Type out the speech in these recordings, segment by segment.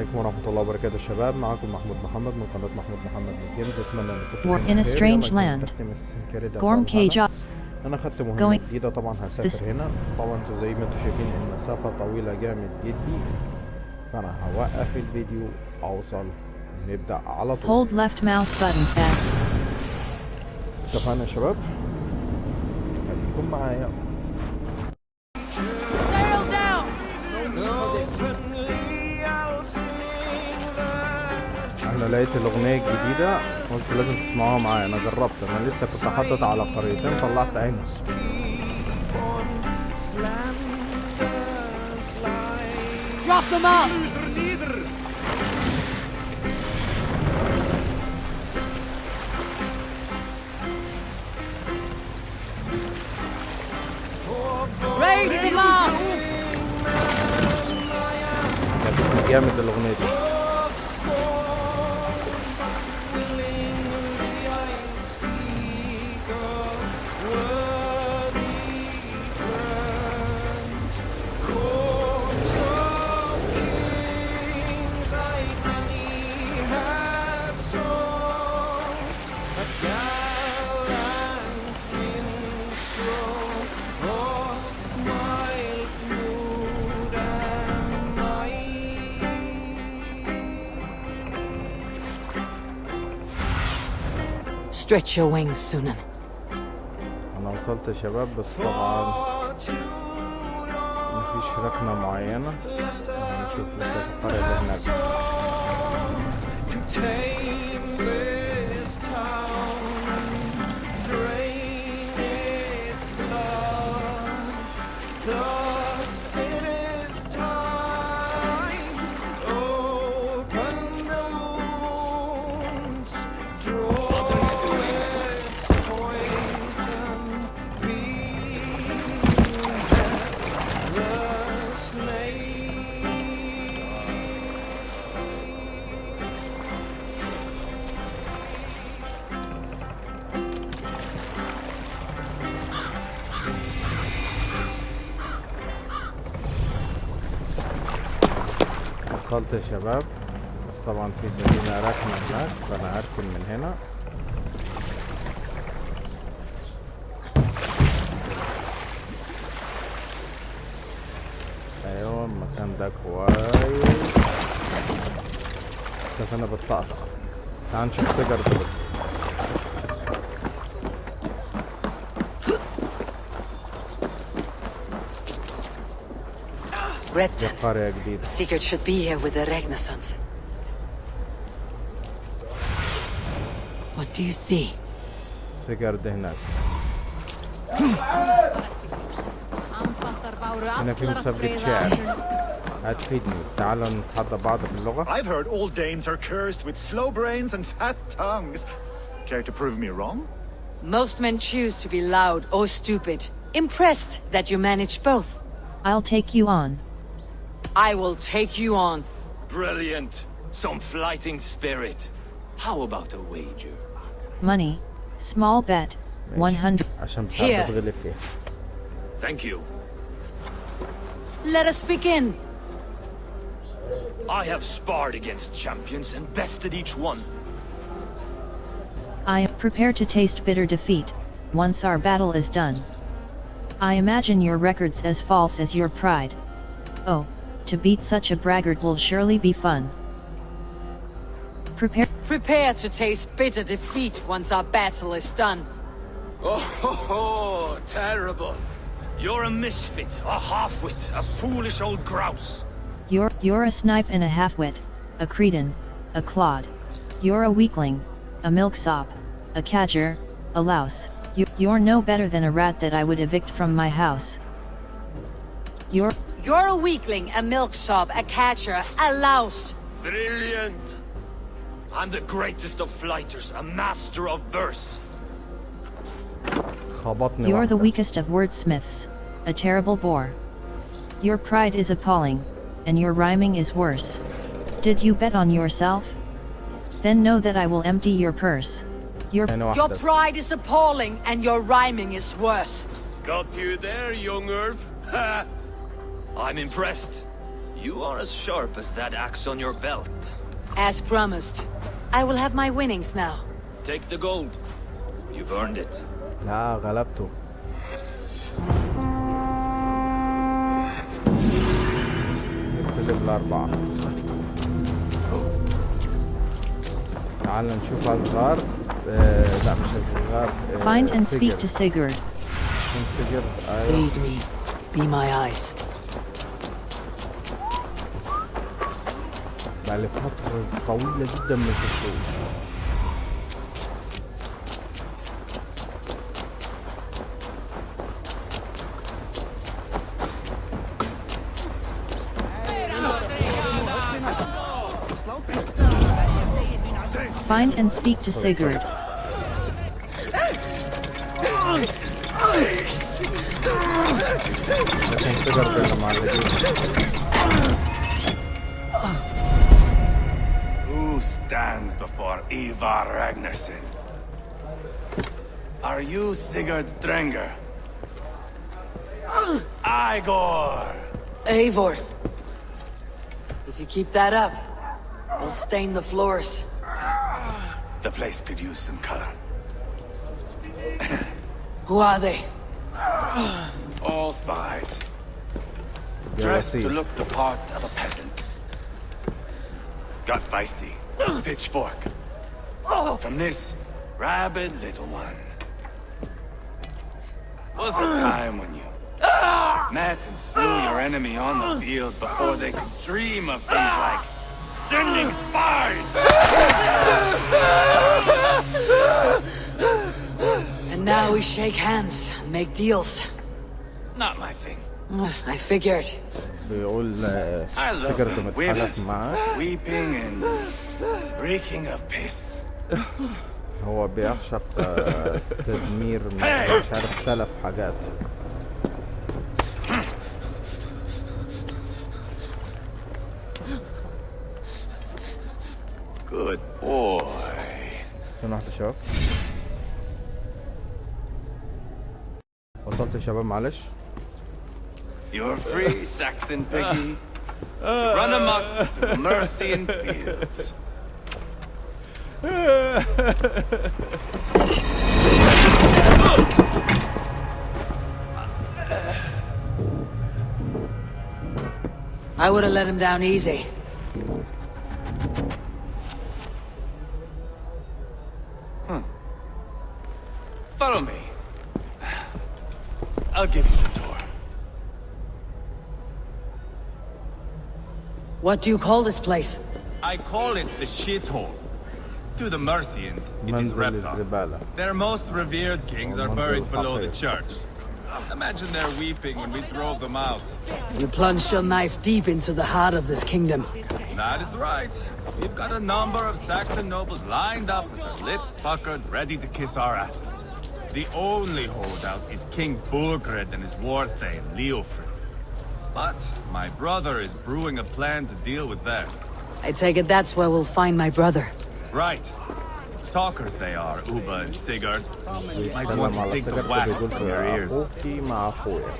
عليكم ورحمة الله وبركاته شباب. معاكم محمد من قناة محمد جيمز. اتمنى ان We're in a strange land. انا خدت مهمة جديدة طبعا هسافر هنا. طبعا انتوا زي ما انتوا شايفين المسافة طويلة جامد جدي، فانا هوقف الفيديو اوصل نبدأ على طول. Hold left mouse button fast. اتفقنا يا شباب؟ خليكم معايا. انا لقيت الاغنيه الجديده قلت لازم تسمعوها معايا. انا جربت، انا لسه كنت حاطط على قريتين طلعت عيني. Drop the mask. Raise the mask. جامد الاغنيه دي. Stretch your wings, Sunan. انا وصلت يا شباب، بس طبعا مفيش ركنة معينة. هنشوف لسه القرية اللي هناك. وصلت يا شباب، بس طبعا في سفينة راكنة هناك، فانا هركن من هنا. ايوه المكان ده كويس. السفينة بتطقطق. تعال نشوف سجر دول. Repton, the secret should be here with the Renaissance. What do you see? سجر ده هناك. هنا في مسابقة شعر هتفيدني. تعالوا نتحدى بعض باللغة. I've heard all Danes are cursed with slow brains and fat tongues. Care to prove me wrong? Most men choose to be loud or stupid. Impressed that you manage both. I'll take you on. I will take you on. Brilliant. Some flighting spirit. How about a wager? Money. Small bet. 100. Here. Thank you. Let us begin. I have sparred against champions and bested each one. I am prepared to taste bitter defeat once our battle is done. I imagine your records as false as your pride. Oh, to beat such a braggart will surely be fun. Prepare to taste bitter defeat once our battle is done. Oh, terrible. You're a misfit, a half-wit, a foolish old grouse. You're a snipe and a half-wit, a cretin, a clod. You're a weakling, a milksop, a cadger, a louse. You're no better than a rat that I would evict from my house. You're a weakling, a milksop, a catcher, a louse. Brilliant! I'm the greatest of flighters, a master of verse. You're the weakest of wordsmiths, a terrible bore. Your pride is appalling, and your rhyming is worse. Did you bet on yourself? Then know that I will empty your purse. Your pride is appalling, and your rhyming is worse. Got you there, young Irv. I'm impressed. You are as sharp as that axe on your belt. As promised. I will have my winnings now. Take the gold. You've earned it. لا غلبته. نقتل الأربعة. تعال نشوف الغار. لا مش الغار. Find and speak to Sigurd. Aid me. Be my eyes. بقالي فترة طويلة جدا ما شفتوش. Find and speak to Sigurd. Who stands before Ivar Ragnarsson? Are you Sigurd Drenger? Igor! Eivor. If you keep that up, I'll stain the floors. The place could use some color. Who are they? All spies. Dressed to look the part of a peasant. Got feisty. Pitchfork. From this rabid little one. Was a time when you met and slew your enemy on the field before they could dream of things like sending spies! And now we shake hands and make deals. Not my thing. I figured. بيقول I love سيجارد them متحالف women, معاه. weeping and reeking of piss. هو بيعشق تدمير مش عارف 3000 حاجات. Good boy. ثانية واحدة شباب. وصلت يا شباب معلش. You're free, Saxon piggy, to run amok to the Mercian fields. I would have let him down easy. Follow me. I'll give you the tour. What do you call this place? I call it the shithole. To the Mercians, it is منزل Reptar. الزبالة. Their most revered kings are منزل buried below the الحقير. church. Imagine their weeping when we drove them out. You plunged your knife deep into the heart of this kingdom. That is right. We've got a number of Saxon nobles lined up with their lips puckered, ready to kiss our asses. The only holdout is King Burgred and his war thane, Leofrid. But my brother is brewing a plan to deal with them. I take it that's where we'll find my brother. Right. Talkers they are, Uba and Sigurd. Might want بيتكلم to على take the سيجارد wax بيقول from your ears. أخوكي مع أخويا.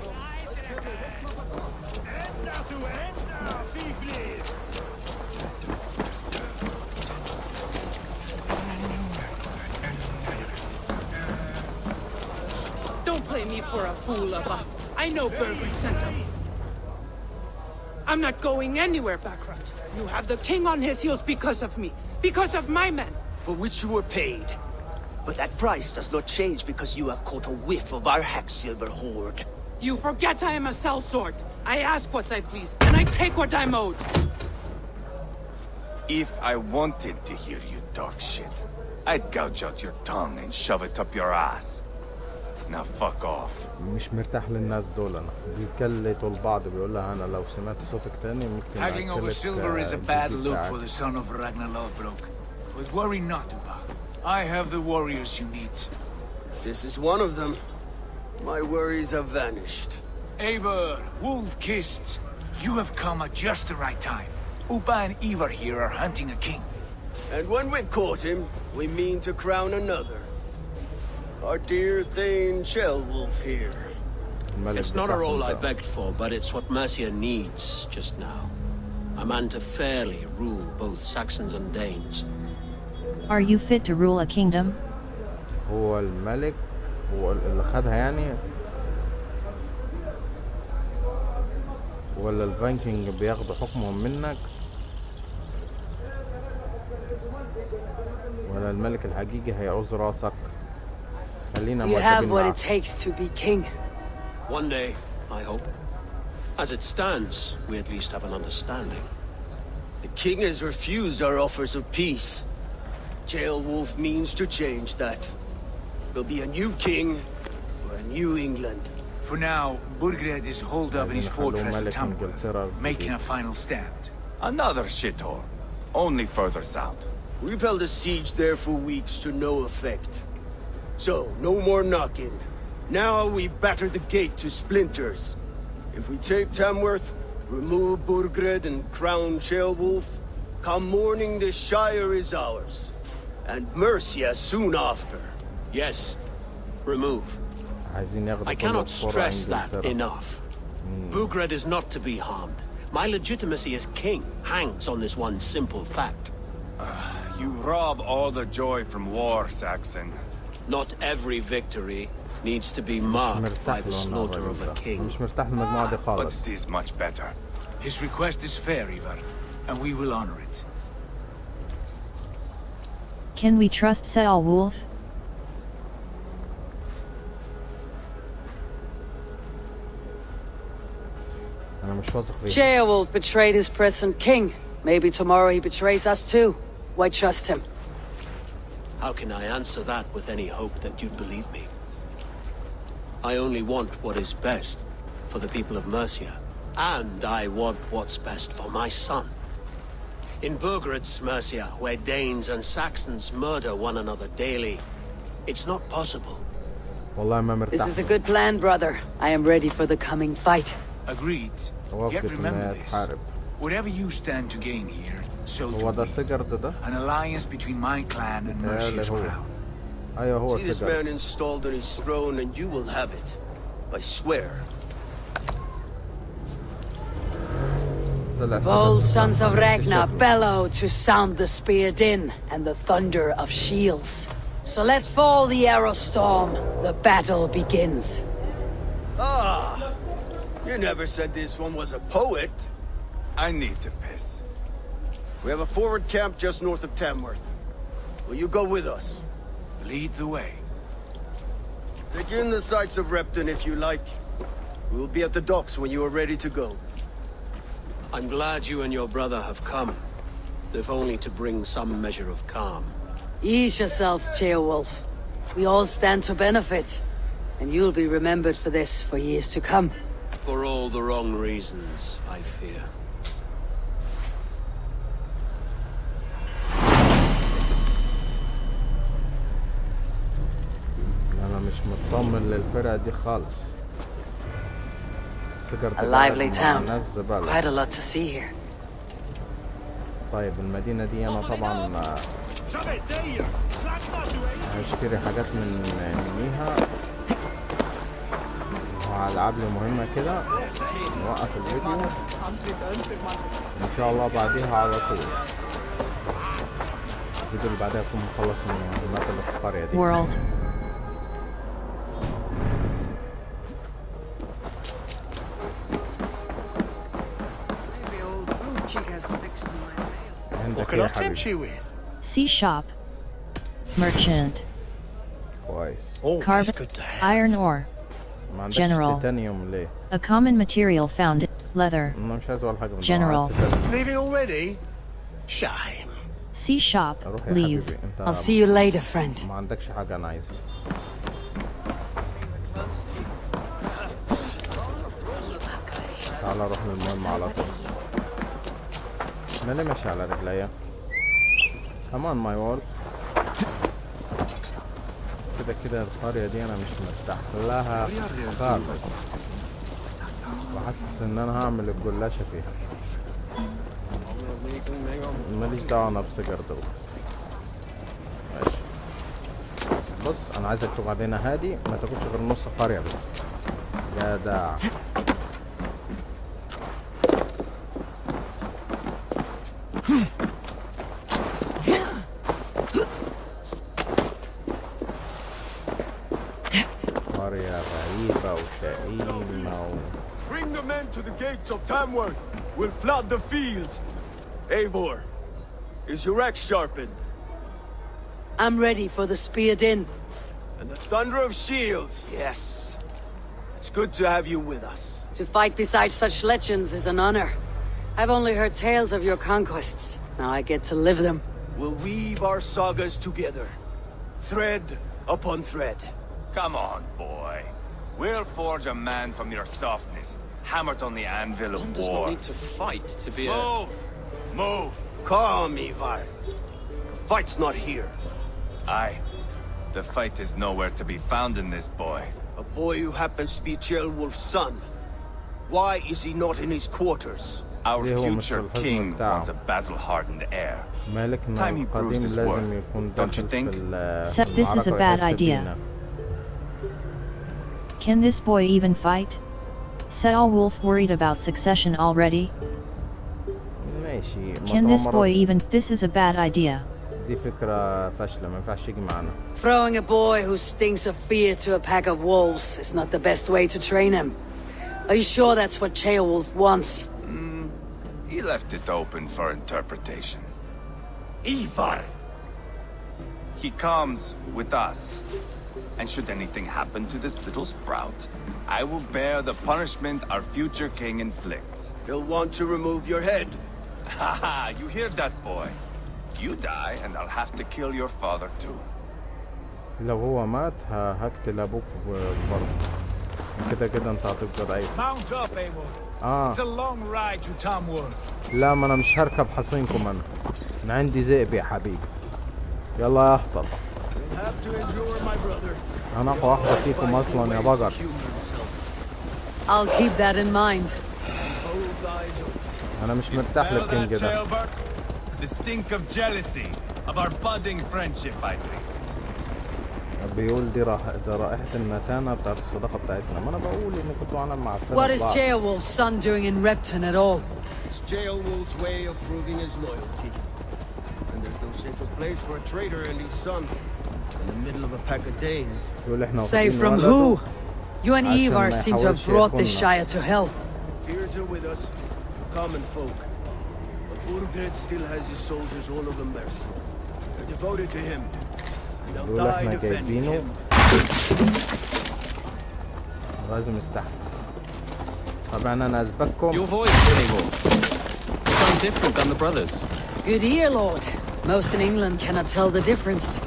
Don't play me for a fool, Abba. I know Bergman sent him. I'm not going anywhere, Backrot. You have the king on his heels because of me. Because of my men. For which you were paid. But that price does not change because you have caught a whiff of our Hacksilver hoard. You forget I am a sellsword. I ask what I please, and I take what I'm owed. If I wanted to hear you talk shit, I'd gouge out your tongue and shove it up your ass. Now fuck off. مش مرتاح للناس دول انا. بيكلتوا البعض بيقول لها انا لو سمعت صوتك تاني ممكن Haggling over أكلك، silver is a bad البيت look بتاعك. for the son of Ragnar Lothbrok. But worry not, Uba. I have the warriors you need. This is one of them. My worries have vanished. Eivor, Wolf-Kissed, you have come at just the right time. Uba and Ivar here are hunting a king. And when we caught him, we mean to crown another. Our dear Thane Shellwolf here. الملك It's not a بتاعهم role I ده. begged for, but it's what Mercia needs just now. a man to fairly rule both Saxons and Danes. Are you fit to rule a kingdom? هو الملك هو اللي خدها يعني، ولا الفايكنج بياخدوا حكمهم منك، ولا الملك الحقيقي هيعوز راسك؟ خلينا You have what it معتبرين takes to be king. One day, I hope. As it stands, we at least have an understanding. The king has refused our offers of peace. Jailwolf means to change that. There'll be a new king for a new England. For now, Burgred is holed up in his fortress at Tamworth, making a final stand. Another shithole. Only further south. We've held a siege there for weeks to no effect. So, no more knocking. Now we batter the gate to splinters. If we take Tamworth, remove Burgred and crown Jailwolf, come morning the Shire is ours. And Mercia soon after. Yes, remove. I cannot stress that enough. Burgred is not to be harmed. My legitimacy as king hangs on this one simple fact. You rob all the joy from war, Saxon. Not every victory needs to be marked by the slaughter of a king. But it is much better. His request is fair, Ivar, and we will honor it. Can we trust Ceolwulf? Jailwolf betrayed his present king. Maybe tomorrow he betrays us too. Why trust him? How can I answer that with any hope that you'd believe me? I only want what is best for the people of Mercia. And I want what's best for my son. In Burgred's Mercia, where Danes and Saxons murder one another daily, it's not possible. This is a good plan, brother. I am ready for the coming fight. Agreed. Yet remember this. Whatever you stand to gain here, so do we. An alliance between my clan and Mercia's crown. See this man installed on his throne and you will have it. I swear. Bold sons of Ragnar bellow to sound the spear din and the thunder of shields. So let fall the arrow storm. The battle begins. Ah! You never said this one was a poet. I need to piss. We have a forward camp just north of Tamworth. Will you go with us? Lead the way. Take in the sights of Repton if you like. We will be at the docks when you are ready to go. I'm glad you and your brother have come, if only to bring some measure of calm. Ease yourself, Jailwolf. We all stand to benefit, and you'll be remembered for this for years to come. For all the wrong reasons, I fear. أنا مش مطمن للفرقة دي خالص. A lively town. Quite a lot to see here. طيب المدينة دي أنا طبعا هشتري حاجات منيها وهلعب لي مهمة كده. نوقف الفيديو إن شاء الله بعديها على طول. الفيديو اللي بعدها يكون مخلص من المهمات اللي في القرية دي. World. What can I tempt you with? Sea shop. Merchant. كويس. Carving. Iron ore. General. A common material found. Leather. General. Leaving already? Shame. Sea shop. Leave. I'll see you later, friend. ما عندكش حاجة أنا عايزها. تعال نروح للمهمة على طول. ماني ماشي على رجليا. Come on my world. كده القرية دي أنا مش مرتاح لها خالص. وحاسس إن أنا هعمل الجلاشة فيها. ماليش دعوة أنا بسجر دول. ماشي. بص أنا عايزك تقعد هنا هادي ما تاكلش غير نص قرية بس. جدع. to the gates of Tamworth. We'll flood the fields. Eivor, is your axe sharpened? I'm ready for the spear din. And the thunder of shields, yes. It's good to have you with us. To fight beside such legends is an honor. I've only heard tales of your conquests. Now I get to live them. We'll weave our sagas together. Thread upon thread. Come on, boy. We'll forge a man from your softness, hammered on the anvil of war. One does not need to fight to be a... Move! Move! Calm, Ivar. The fight's not here. Aye. The fight is nowhere to be found in this boy. A boy who happens to be Ceolwulf's son. Why is he not in his quarters? Our future king wants a battle-hardened heir. Time he proves his worth, don't you think? This is a bad idea. Can this boy even fight? Ceolwulf worried about succession already? Can this boy even... This is a bad idea. دي فكرة فاشلة ما ينفعش يجي معانا. Throwing a boy who stinks of fear to a pack of wolves is not the best way to train him. Are you sure that's what Ceolwulf wants? He left it open for interpretation. Ivar! He comes with us. And should anything happen to this little sprout, I will bear the punishment our future king inflicts. He'll want to remove your head. Haha, you hear that, boy? You die, and I'll have to kill your father too. لو هو مات هقتل ابوك برضه. كده كده انت هتبقى ضعيف. Mount up, Eivor. It's a long ride to Tamworth. لا ما انا مش هركب حصينكم انا عندي ذئب يا حبيبي. يلا يا اهطل. انا اقوى واحدة فيكم اصلا يا بقر. I'll keep that in mind. انا مش مرتاح للكينج ده. The stink of jealousy of our budding friendship, I think. بيقول دي رائحة المتانة بتاعت الصداقة بتاعتنا. ما انا بقول ان كنتوا انا مع What is Ceolwulf's son doing in Repton at all? It's Ceolwulf's way of proving his loyalty. And there's no safer place for a traitor and his son in the middle of a pack of Danes. Say from who? You and Ivar seem to have brought this shire to hell. Fears are with us, common folk. But Burgred still has his soldiers all over Mercia. They're devoted to him. They'll die defending him. لازم يستحمل. طبعا انا اسبقكم. Your voice, Eivor. Sounds different than the brothers. Good ear, Lord. Most in England cannot tell the difference.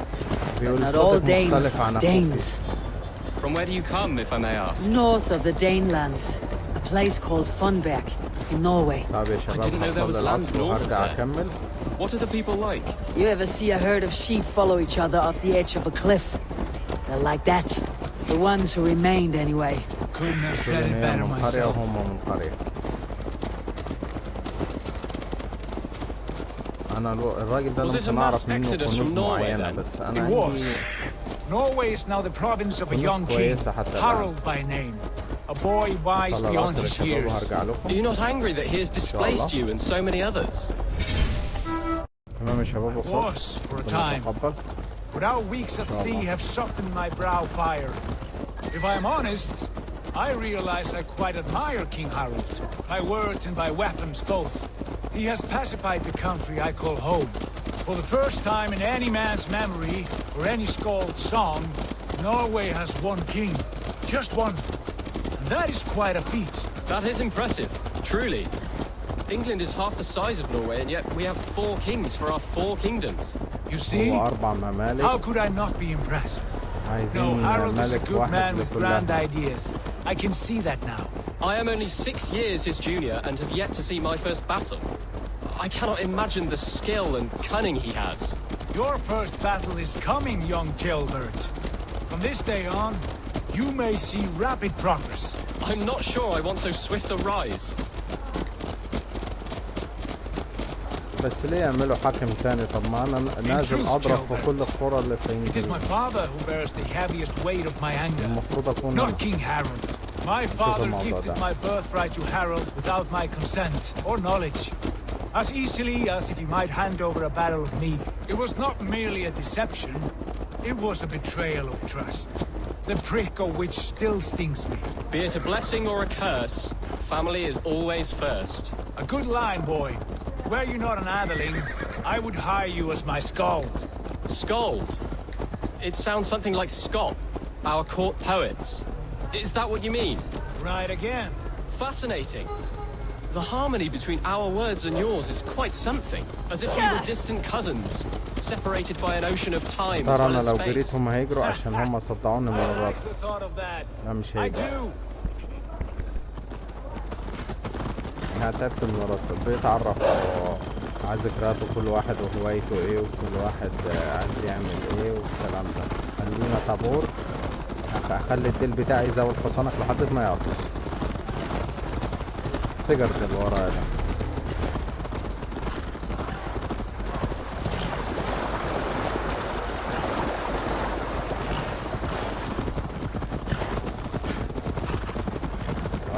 But not all Danes are Danes. From where do you come, if I may ask? North of the Danelands, a place called Funberg in Norway. I didn't know there was land north of there. What are the people like? You ever see a herd of sheep follow each other off the edge of a cliff? They're like that. The ones who remained, anyway. Couldn't have said it better myself. أنا الراجل ده ممكن أعرف منه كنوز معينة بس أنا عندي. Norway is now the province of a young king, Harald by name. A boy wise beyond his years. Are you not angry that he has displaced you and so many others? I was, for a time. But our weeks at sea have softened my brow fire. If I am honest, I realize I quite admire King Harald. By words and by weapons both. He has pacified the country I call home. For the first time in any man's memory, or any skald's song, Norway has one king. Just one. And that is quite a feat. That is impressive, truly. England is half the size of Norway, and yet we have 4 kings for our 4 kingdoms. You see? How could I not be impressed? No, Harald is a good man with grand ideas. I can see that now. I am only 6 years his junior and have yet to see my first battle. I cannot imagine the skill and cunning he has. Your first battle is coming, young Ceolbert. From this day on, you may see rapid progress. I'm not sure I want so swift a rise. بس ليه يعملوا حاكم تاني؟ طب ما انا نازل اضرب في كل القرى اللي في It is my father who bears the heaviest weight of my anger. المفروض اكون Not King Harald. My father gifted my birthright to Harald without my consent or knowledge. As easily as if he might hand over a barrel of meat. It was not merely a deception. It was a betrayal of trust. The prick of which still stings me. Be it a blessing or a curse, Family is always first. A good line, boy. Were you not an atheling, I would hire you as my skald. Skald? It sounds something like Scott, our court poets. Is that what you mean? Right again. Fascinating. The harmony between our words and yours is quite something. As if we were distant cousins, separated by an ocean of time as ترى well انا as لو space. جريتهم هيجروا عشان هم صدعوني من الرد. لا مش هيجروا. انا تعبت من الرد. بيتعرفوا على ذكرياته كل واحد وهوايته ايه وكل واحد عايز يعمل ايه والكلام ده. خلينا طابور. اخلي الديل بتاعي يزود حصانك لحد ما يعطس. سيجرت اللي ورايا ده.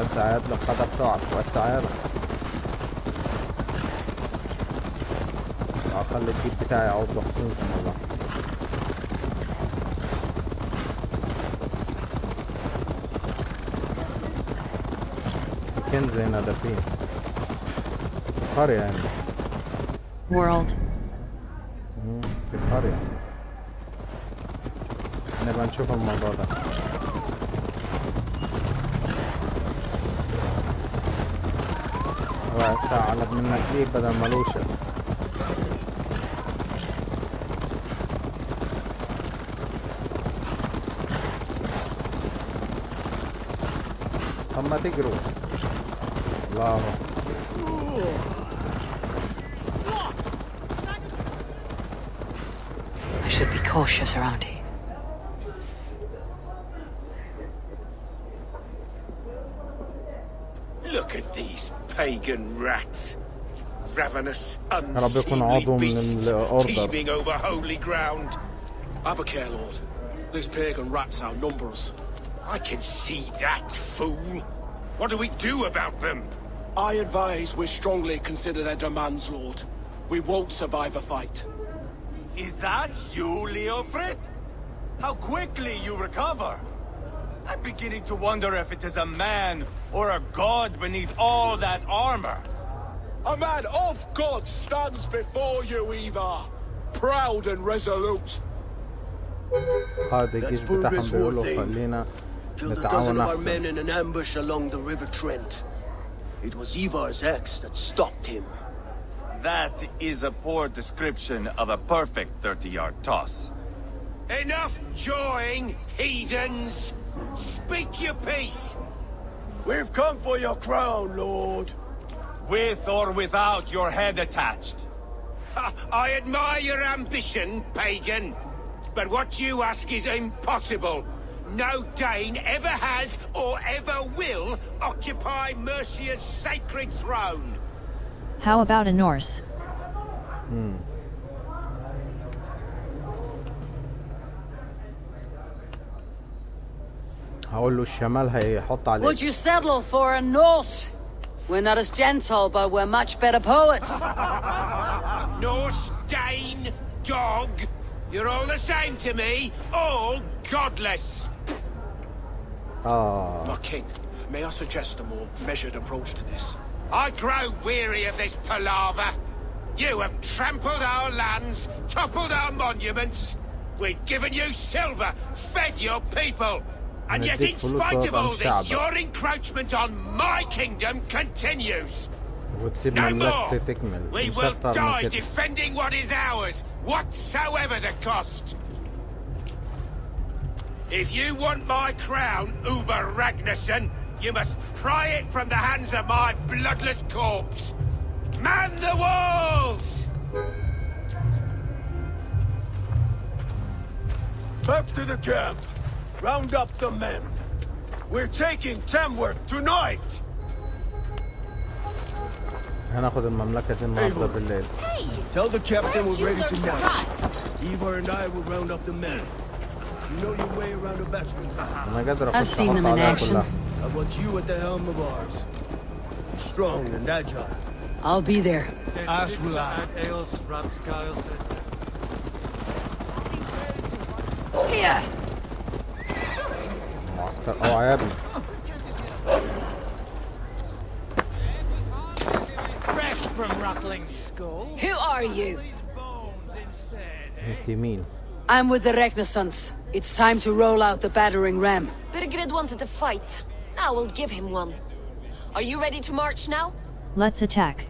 وسع يدلك قدر بتوعك. وسع يدلك. اخلي الديل بتاعي يعوض بحصونكم والله. كنز هنا ده فين؟ قرية يعني. World. في قرية. نبقى نشوف الموضوع ده. ساعة على منك ليه بدل ملوشة. طب ما تجروا. الله. I should be cautious around here. Look at these pagan rats. Ravenous, رب يكون unseemly عضو من beasts الأوردر. teeming over holy ground. Have a care, Lord. These pagan rats outnumber us. I can see that, fool. What do we do about them? I advise we strongly consider their demands, Lord. We won't survive a fight. Is that you, Leofrid? How quickly you recover! I'm beginning to wonder if it is a man or a god beneath all that armor. A man of God stands before you, Eva. Proud and resolute. هذا الجيش بتاعهم بيقولوا خلينا Killed a dozen نتعاون of our men أحسن. in an ambush along the River Trent. It was Ivar's axe that stopped him. That is a poor description of a perfect 30-yard toss. Enough jawing, heathens! Speak your piece! We've come for your crown, Lord. With or without your head attached. I admire your ambition, pagan. But what you ask is impossible. No Dane ever has or ever will occupy Mercia's sacred throne. How about a Norse? هقول له الشمال هيحط عليه. Would you settle for a Norse? We're not as gentle, but we're much better poets. Norse, Dane, dog. You're all the same to me. All godless. My king, may I suggest a more measured approach to this? I grow weary of this palaver. You have trampled our lands, toppled our monuments. We've given you silver, fed your people. And yet, in spite of all this, your encroachment on my kingdom continues. وتسيب No مملكتي more. تكمل. We مش will أكتر من die كده. defending what is ours, whatsoever the cost. If you want my crown, Uber Ragnarsson, you must pry it from the hands of my bloodless corpse. Man the walls! Back to the camp. Round up the men. We're taking Tamworth tonight. هناخد المملكة دي النهارده بالليل. Tell the captain we're ready to march. Eva and I will round up the men. You know your way around a battle. أنا قادر I've أخش seen them أحط in عليها action. كلها. I want you at the helm of ours. Strong and agile. I'll be there. As will I. Here! معسكر اوعى يا ابني. from rattling skulls. Who are you? انت مين؟ I'm with the Renaissance. It's time to roll out the battering ram. Birgrid wanted a fight. Now we'll give him one. Are you ready to march now? Let's attack.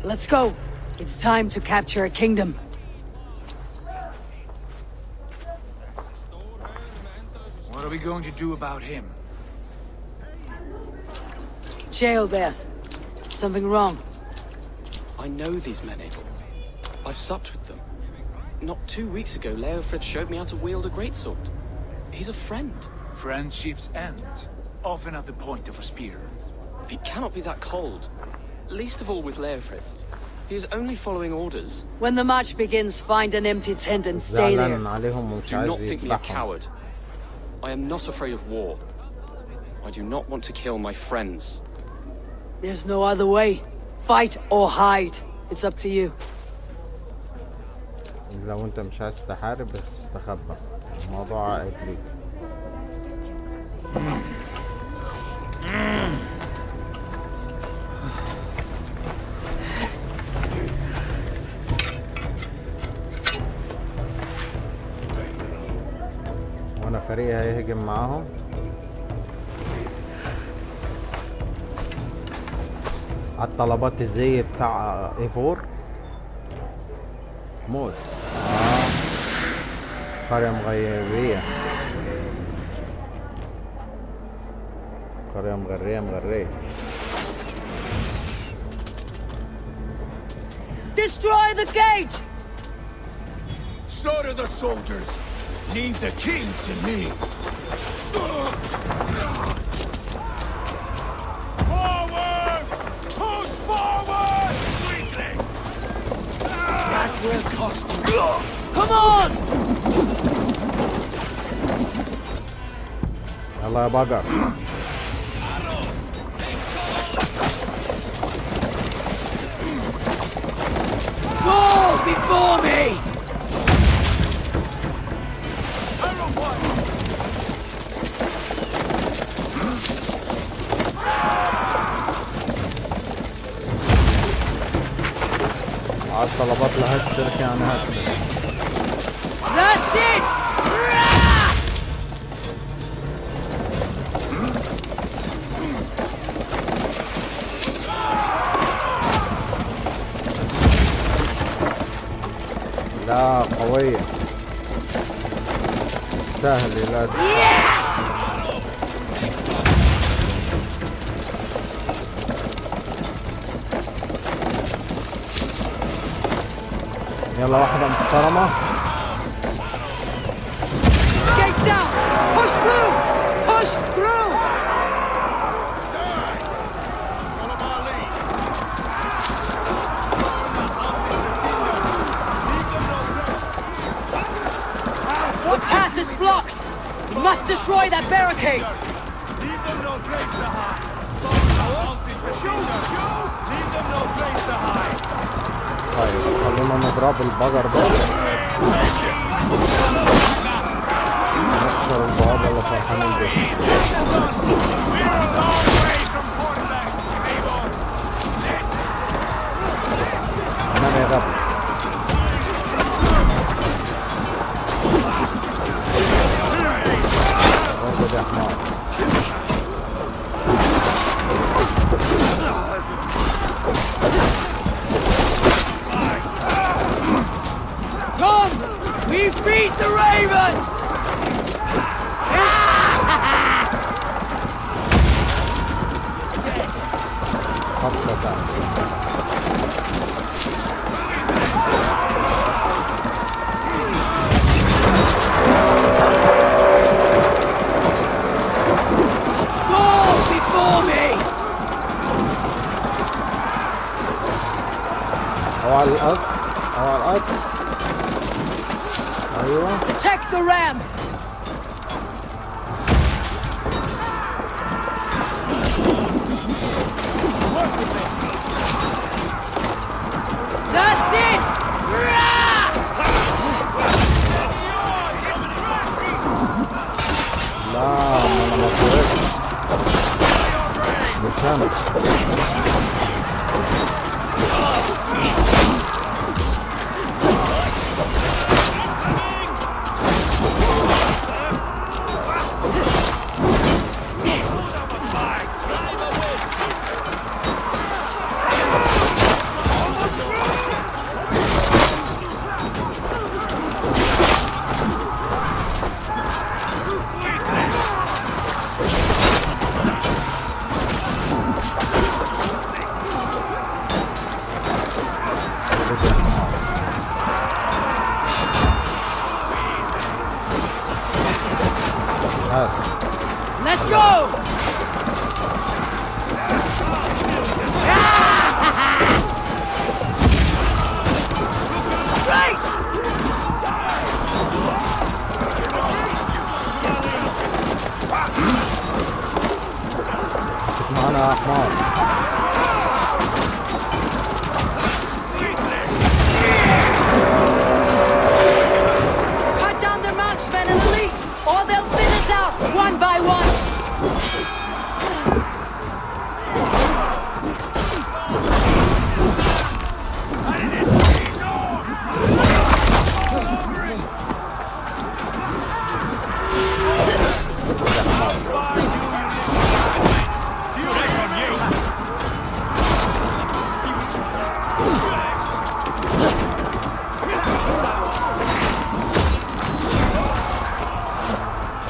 Let's go. It's time to capture a kingdom. What are we going to do about him? Jailbirth. Something wrong. I know these men, Abel. I've supped with them. Not 2 weeks ago, Leofrith showed me how to wield a greatsword. He's a friend. Friendships end, often at the point of a spear. It cannot be that cold. Least of all with Leofrith. He is only following orders. When the march begins, find an empty tent and stay there. Do not think me a coward. I am not afraid of war. I do not want to kill my friends. There's no other way. Fight or hide. It's up to you. لو انت مش عايز تحارب بس تخبى. الموضوع عائد ليك. وانا فريقي هيهجم معاهم. على الطلبات الزي بتاع ايفور موت. قرية مغربية. قرية مغرية. Destroy the gate! Slaughter the soldiers. Leave the king to me. Forward! Push forward! That will cost you. Come on! يلا يا بقر. Fall before me! على الطلبات لهسر يعني هسر. That's it! لا قوية. تستاهل لا تستاهل. يلا واحدة محترمة. Gates down! Push through! Push through! The path is blocked! We must destroy that barricade! Leave them no place to hide. Shoot! Leave them no place to hide. طيب خلونا نضرب البقر ده. نكسر البوابة اللي فرحانين بيها. أنا يا غبي. برضه دي حمار. Come! We beat the Raven! خطة Fall before me! أو على الأرض. أو على الأرض. أيوة. Protect the ram! That's it! لا أنا ما طلعتش. مش أنا. Let's go! Race! معنا يا حمار. Cut down their marksmen and fleets, or they'll thin us out one by one.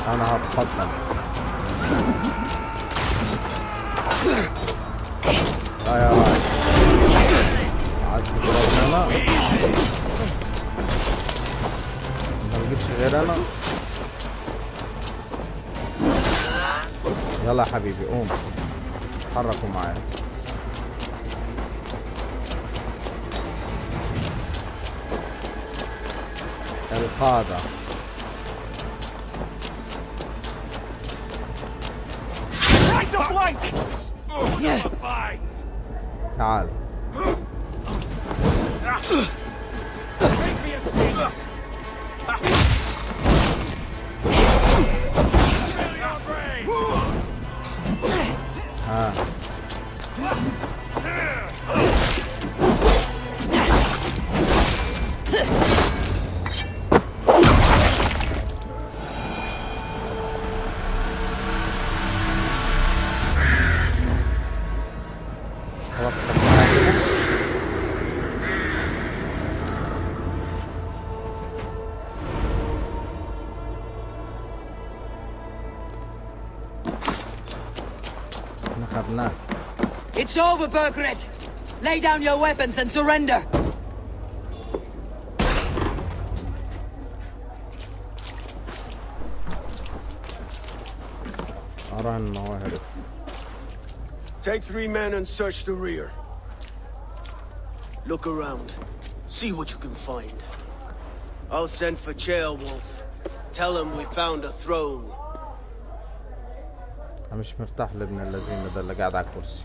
انا هتقدم. يا راجل عايز تضربني انا؟ ما بجيبش غير انا. يلا يا حبيبي قوم اتحركوا معايا. القادة تعال. ها It's over, Burgred. Lay down your weapons and surrender. Take 3 men and search the rear. Look around. See what you can find. I'll send for Chaelwolf. Tell him we found a throne. أنا مش مرتاح لابن الذين ده اللي قاعد على الكرسي.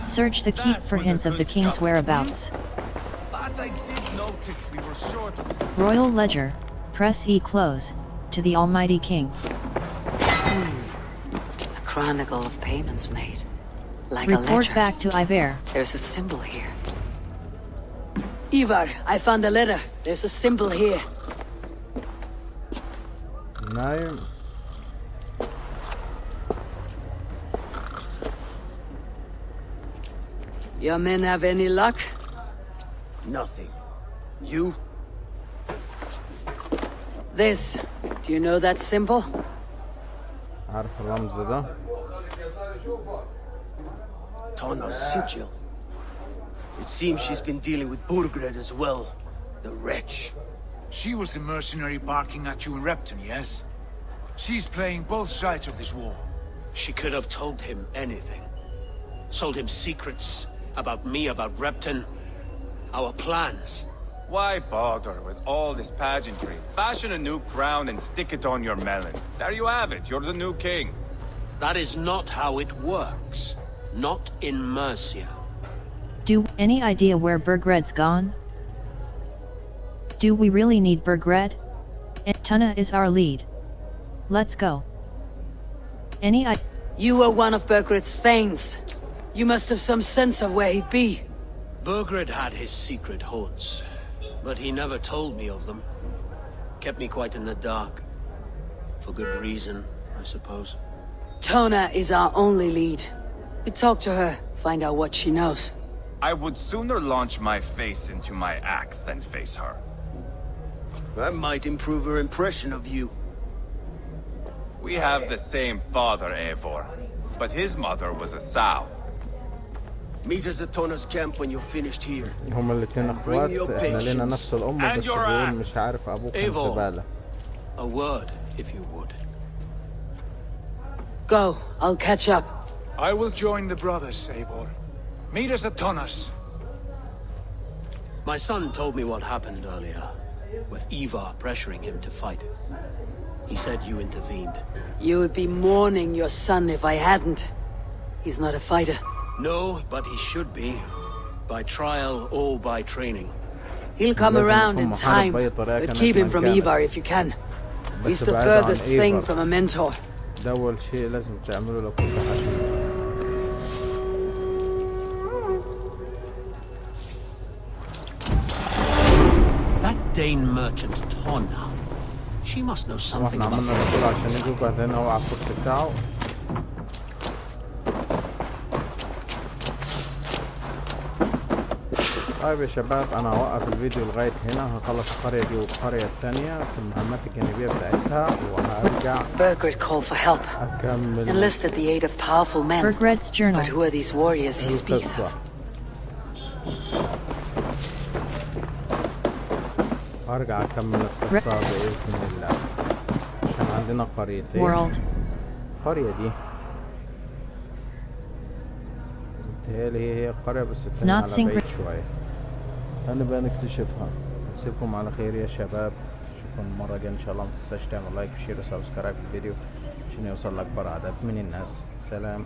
Search the keep for hints of the king's whereabouts. Royal Ledger. Press E close. To the Almighty King. A chronicle of payments made. Like Report a ledger. back to Iver. There's a symbol here. Ivar, I found a letter. There's a symbol here. نايم. Your men have any luck? Nothing. You? This. Do you know that symbol? عارف الرمز ده؟ Tana's sigil. It seems she's been dealing with Burgred as well. The wretch. She was the mercenary barking at you in Repton, yes? She's playing both sides of this war. She could have told him anything. Sold him secrets about me, about Repton. Our plans. Why bother with all this pageantry? Fashion a new crown and stick it on your melon. There you have it, you're the new king. That is not how it works. Not in Mercia. Do any idea where Burgred's gone? Do we really need Burgred? Tuna is our lead. Let's go. Any idea? You were one of Burgred's thanes. You must have some sense of where he'd be. Burgred had his secret haunts, but he never told me of them. Kept me quite in the dark. For good reason, I suppose. Tona is our only lead. We talk to her, find out what she knows. I would sooner launch my face into my axe than face her. That might improve her impression of you. We have the same father, Eivor, but his mother was a sow. Meet us at Tona's camp when you're finished here. هما الاتنين اخوات، احنا لينا نفس الام بس بيقول مش عارف ابوه كان زبالة. A word, if you would. Go, I'll catch up. I will join the brothers, Eivor. Meet us at Tona's. My son told me what happened earlier, with Ivar pressuring him to fight. He said you intervened. You would be mourning your son if I hadn't. He's not a fighter. No, but he should be. By trial or by training. He'll come around in time, but keep him from Ivar if you can. He's the furthest thing from a mentor. ده أول شيء لازم تعمله لو كنت حاكم. That Dane merchant Tonna. She must know something about عملنا الرسول عشان يجوا بعدين هو على الكرسي بتاعه. طيب يا شباب انا هوقف الفيديو لغاية هنا، هخلص القرية دي والقرية الثانية في المهمات الجانبية بتاعتها وهرجع Burgred called for help. أكمل. Enlisted the aid of powerful men. Burgred's journal. But who are these warriors he speaks of? هرجع أكمل القصة بإذن الله عشان عندنا قريتين. World. القرية دي متهيألي هي القرية بس التانية على بعيد شوية، هنبقى نكتشفها. أسيبكم على خير يا شباب، أشوفكم المرة الجاية إن شاء الله. متنساش تعمل لايك وشير وسبسكرايب في الفيديو عشان يوصل لأكبر عدد من الناس. سلام.